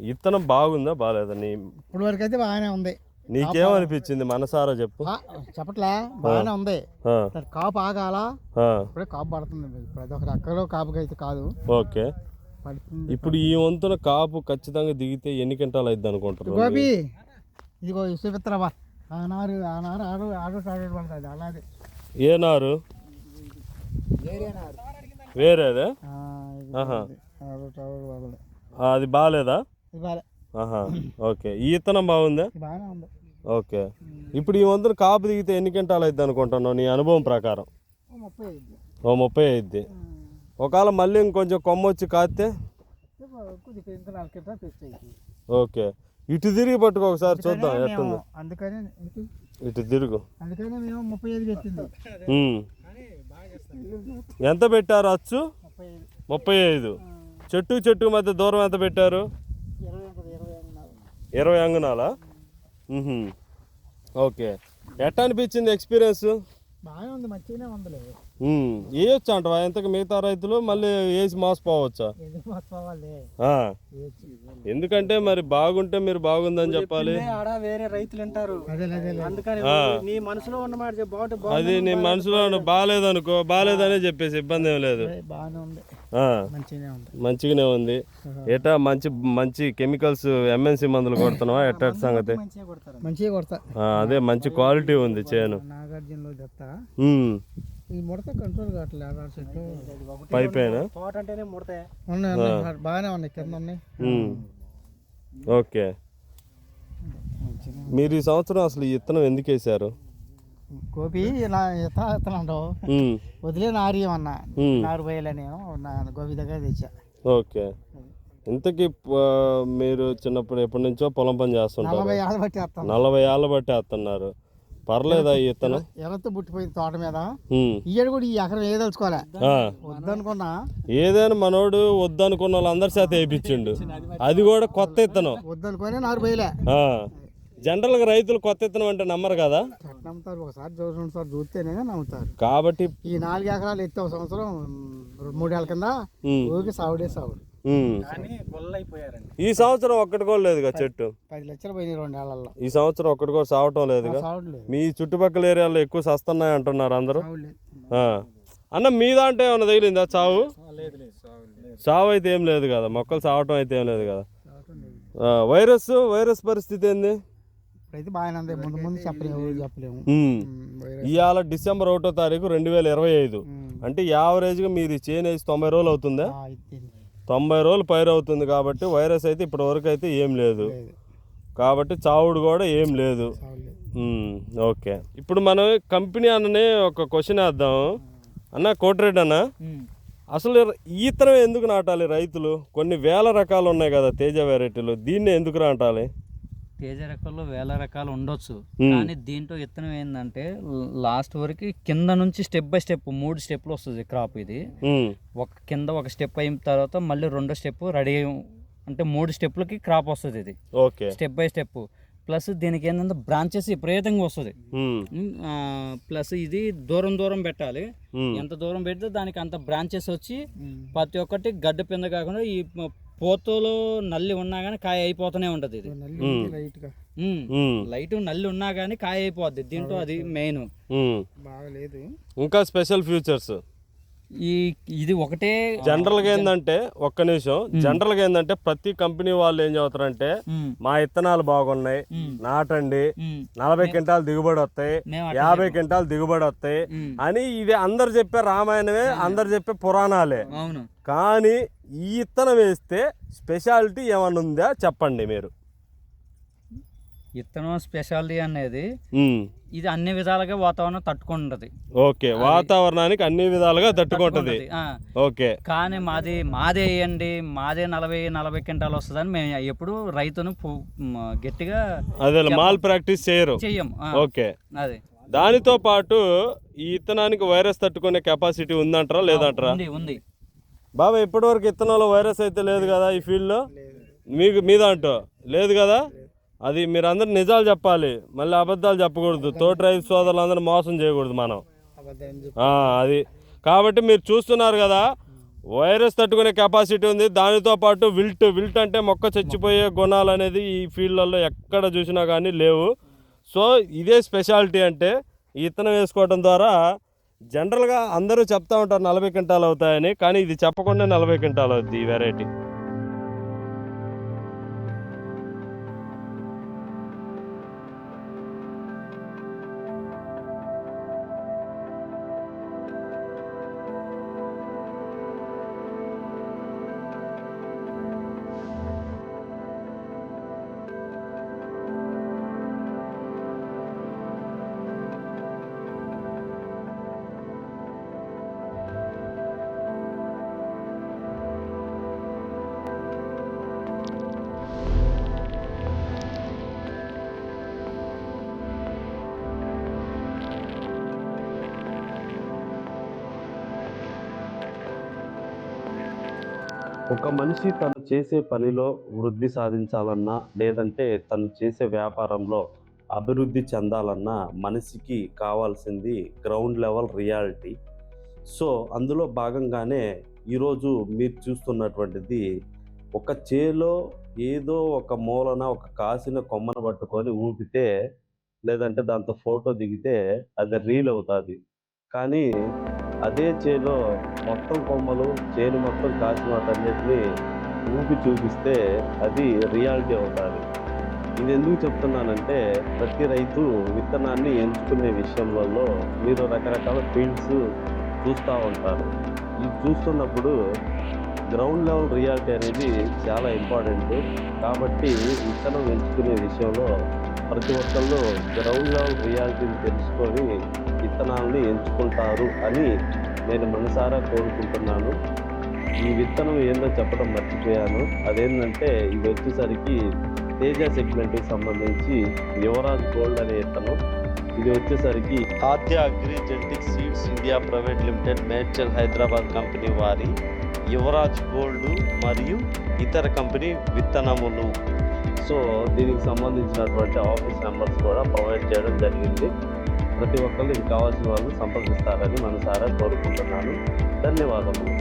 ఇత్తనం బాగుందా బాగాలేదా? ఇప్పుడు వరకు అయితే బాగానే ఉంది. నీకేమనిపించింది మనసారా చెప్పు. చెప్పట్లే బాగానే ఉంది. కాపు ఆగాల, ఇప్పుడే కాపు పడుతుంది. ప్రతి ఒక్కరు అక్కడ కాపుకి అయితే కాదు. ఓకే, ఇప్పుడు ఈ వంతున కాపు ఖచ్చితంగా దిగితే ఎన్ని క్వింటాలు అయింది అనుకుంటారు? గోపి ఇదిగో చూపిస్తారా, ఆ నారు ఆడు పడుతుంది. అలాగే ఏ నారు? వేరేదా? అది బాగాలేదా? ఓకే, ఈ ఇత్తనం బాగుందా? బాగానే ఉంది. ఓకే, ఇప్పుడు ఈ వంతున కాపు దిగితే ఎన్ని క్వింటాలు అయింది అనుకుంటున్నావు నీ అనుభవం ప్రకారం? 30 అయింది. ఒకవేళ మళ్ళీ ఇంకొంచెం కొమ్మ వచ్చి కాస్తే? ఓకే, ఇటు తిరిగి పట్టుకో ఒకసారి చూద్దాం ఎట్టుందో. అందుకని ఇటు తిరుగు. అందుకని మేము 35 పెట్టింది. ఎంత పెట్టారు అచ్చు? 35. చెట్టు మధ్య దూరం ఎంత పెట్టారు? 20 అంగుళాలా? ఓకే, ఎట్లా అనిపించింది ఎక్స్పీరియన్స్? బాగానే ఉంది, మంచిగానే ఉంది. వేయొచ్చా అంటవా ఇంతకు మిగతా రైతులు? మళ్ళీ వేసి మోసపోవచ్చా? ఎందుకంటే మరి బాగుంటే మీరు బాగుందని చెప్పాలి. వేరే రైతులు అంటారు, అందుకని నీ మనసులో ఉన్నమాట. అది నీ మనసులో బాగాలేదనుకో, బాగాలేదనే చెప్పేసి ఇబ్బంది ఏం లేదు. మంచిగానే ఉంది. ఎటా మంచి కెమికల్స్ ఎంఎన్సి మందులు కొడుతున్నావా? ఎట్టా సంగతి? మంచిగా కొడతా. అదే మంచి క్వాలిటీ ఉంది చేను. నాగార్జునలో చెప్తా, ఈ ముడత కంట్రోల్ కావట్లేదు. పైపేనా? బాగానే ఉన్నాయి, కింద ఉన్నాయి. ఓకే, మీరు ఈ సంవత్సరం అసలు ఈ ఇత్తనం ఎందుకు వేసారు? గోపి ఇలా ఇత్తనంటావు, వదిలే నారియమన్నా నారు పోయలే గోపి దగ్గర తెచ్చా. ఓకే, ఇంతకీ మీరు చిన్నప్పుడు ఎప్పటి నుంచో పొలం పని చేస్తుంటారు? 40 ఏళ్ళ బట్టి వేస్తున్నారు. పర్లేదా ఈ ఇత్తనం? ఎవరితో పుట్టిపోయింది తోట మీద. ఇయ్యడు కూడా ఈ ఎకరం ఏదలుచుకోలే, వద్దనుకున్నా. ఏదైనా మనోడు వద్దనుకున్న వాళ్ళందరి చేత వేయించిండు. అది కూడా కొత్త ఇత్తనం, వద్దనుకొని నారు పోయలే. జనరల్ గా రైతులు కొత్త ఇత్తనం అంటే నమ్మరు కదా? నమ్ముతారు, ఒకసారి 2 చూస్తేనే నమ్ముతారు. కాబట్టి ఈ 4 ఎకరాలు ఎత్తే ఒక సంవత్సరం 3 ఏళ్ళ కింద ఊరికి సాగుడే సాగుడు. ఈ సంవత్సరం ఒక్కటి కూడా లేదుగా చెట్టు. 10 లక్షలు పోయినాయి 2 ఏళ్లలో. ఈ సంవత్సరం ఒక్కటి కూడా సావటం లేదుగా. మీ చుట్టుపక్కల ఏరియాలో ఎక్కువ సస్తున్నాయి అంటున్నారు అందరూ. అన్న మీ దాంట్లో ఏమన్నా తగిలిందా చావు? చావు అయితే ఏం లేదు కదా, మొక్కలు సావటం అయితే ఏం లేదు కదా. వైరస్ పరిస్థితి ఏంది? ముందు చెప్పలేము. ఇవాళ డిసెంబర్ 1వ తారీఖు 2025. అంటే యావరేజ్గా మీరు చేను వేసి 90 రోజులు అవుతుందా? 90 రోజులు పైరు అవుతుంది. కాబట్టి వైరస్ అయితే ఇప్పటి వరకు అయితే ఏం లేదు. కాబట్టి చావుడు కూడా ఏం లేదు. ఓకే, ఇప్పుడు మనం కంపెనీ అన్ననే ఒక క్వశ్చన్ వేద్దాం. అన్న కోటిరెడ్డి అన్న, అసలు ఈ ఇత్తనం ఎందుకు నాటాలి రైతులు? కొన్ని వేల రకాలు ఉన్నాయి కదా తేజ వెరైటీలు, దీన్ని ఎందుకు నాటాలి? తేజ రకాల్లో వేల రకాలు ఉండొచ్చు, కానీ దీంట్లో ఇత్తనం ఏంటంటే లాస్ట్ వరకు కింద నుంచి స్టెప్ బై స్టెప్ 3 స్టెప్లు వస్తుంది క్రాప్. ఇది కింద ఒక స్టెప్ అయిన తర్వాత మళ్ళీ 2వ స్టెప్ రెడీ, అంటే 3 స్టెప్లకి క్రాప్ వస్తుంది ఇది. Okay, step by step. Plus దీనికి ఏంటంటే బ్రాంచెస్ విపరీతంగా వస్తుంది. ప్లస్ ఇది దూరం పెట్టాలి. ఎంత దూరం పెడితే దానికి అంత బ్రాంచెస్ వచ్చి ప్రతి ఒక్కటి గడ్డ పింద కాకుండా ఈ పోతలో నల్లి ఉన్నా కానీ కాయ అయిపోతూనే ఉంటది. ఇది లైట్ నల్లి ఉన్నా కానీ కాయ అయిపోద్ది దీంట్లో, అది మెయిన్. ఇంకా స్పెషల్ ఫ్యూచర్స్ ఇది ఒకటే. జనరల్ గా ఏంటంటే ఒక్క నిమిషం, జనరల్ గా ఏంటంటే ప్రతి కంపెనీ వాళ్ళు ఏం చదువుతారంటే మా ఇత్తనాలు బాగున్నాయి నాటండి, 40 క్వింటాలు దిగుబడి వస్తాయి, 50 క్వింటాలు దిగుబడి వస్తాయి అని ఇది అందరు చెప్పే రామాయణమే, అందరు చెప్పే పురాణాలే. కానీ ఈ ఇత్తనం వేస్తే స్పెషాలిటీ ఏమన్నా ఉందా చెప్పండి మీరు. ఇత్తనం స్పెషాలిటీ అనేది ఇది అన్ని విధాలుగా వాతావరణం తట్టుకుంటది. ఓకే, వాతావరణానికి అన్ని విధాలుగా తట్టుకుంటది. ఓకే, కానీ మాదే వేయండి, మాదే 40 క్వింటాలు వస్తుందని మేము ఎప్పుడు రైతును గట్టిగా అదే మాల్ ప్రాక్టీస్ చెయ్యం. ఓకే, అదే దానితో పాటు ఈ ఇత్తనానికి వైరస్ తట్టుకునే కెపాసిటీ ఉందంటారా లేదంటారా? ఉంది బాబా. ఇప్పటి వరకు ఇత్తనంలో వైరస్ అయితే లేదు కదా ఈ ఫీల్డ్లో? మీకు మీ దాంట్లో లేదు కదా? అది మీరు అందరు నిజాలు చెప్పాలి, మళ్ళీ అబద్ధాలు చెప్పకూడదు. తోటి రైతు సోదరులందరూ మోసం చేయకూడదు మనం. అది కాబట్టి మీరు చూస్తున్నారు కదా, వైరస్ తట్టుకునే కెపాసిటీ ఉంది. దానితో పాటు విల్ట్ అంటే మొక్క చచ్చిపోయే గుణాలు అనేది ఈ ఫీల్డ్లలో ఎక్కడ చూసినా కానీ లేవు. సో ఇదే స్పెషాలిటీ. అంటే ఈ విత్తనం వేసుకోవడం ద్వారా జనరల్గా అందరూ చెప్తా ఉంటారు 40 క్వింటాలు అవుతాయని, కానీ ఇది చెప్పకుండా 40 క్వింటాలు అవుతుంది ఈ వెరైటీ. ఒక మనిషి తను చేసే పనిలో వృద్ధి సాధించాలన్నా, లేదంటే తను చేసే వ్యాపారంలో అభివృద్ధి చెందాలన్నా మనిషికి కావాల్సింది గ్రౌండ్ లెవెల్ రియాలిటీ. సో అందులో భాగంగానే ఈరోజు మీరు చూస్తున్నటువంటిది ఒక చేలో ఏదో ఒక మూలన ఒక కాసిన కొమ్మను పట్టుకొని ఊపితే, లేదంటే దాంతో ఫోటో దిగితే అది రీల్ అవుతుంది. కానీ అదే చేలో మొత్తం కొమ్మలు చేను మొత్తం కాసిన వాటన్నిటిని ఊపి చూపిస్తే అది రియాలిటీ అవుతుంది. ఇది ఎందుకు చెప్తున్నానంటే, ప్రతి రైతు విత్తనాన్ని ఎంచుకునే విషయంలో మీరు రకరకాల ఫీల్డ్స్ చూస్తూ ఉంటారు. ఇది చూస్తున్నప్పుడు గ్రౌండ్ లెవెల్ రియాలిటీ అనేది చాలా ఇంపార్టెంట్. కాబట్టి విత్తనం ఎంచుకునే విషయంలో ప్రతి ఒక్కళ్ళు గ్రౌండ్ లెవెల్ రియాలిటీని తెలుసుకొని విత్తనాలని ఎంచుకుంటారు అని నేను మనసారా కోరుకుంటున్నాను. ఈ విత్తనం ఏందో చెప్పడం మర్చిపోయాను. అదేంటంటే ఇది వచ్చేసరికి తేజ సెగ్మెంట్కి సంబంధించి యువరాజ్ గోల్డ్ అనే విత్తనం. ఇది వచ్చేసరికి Aadya agri genetic seeds India private limited, Medchal, Hyderabad company వారి యువరాజ్ గోల్డ్ మరియు ఇతర కంపెనీ విత్తనములు. సో దీనికి సంబంధించినటువంటి ఆఫీస్ నెంబర్స్ కూడా ప్రొవైడ్ చేయడం జరిగింది. ప్రతి ఒక్కళ్ళు ఇది కావాల్సిన వాళ్ళు సంప్రదిస్తారని మనసారా కోరుకుంటున్నాను. ధన్యవాదములు.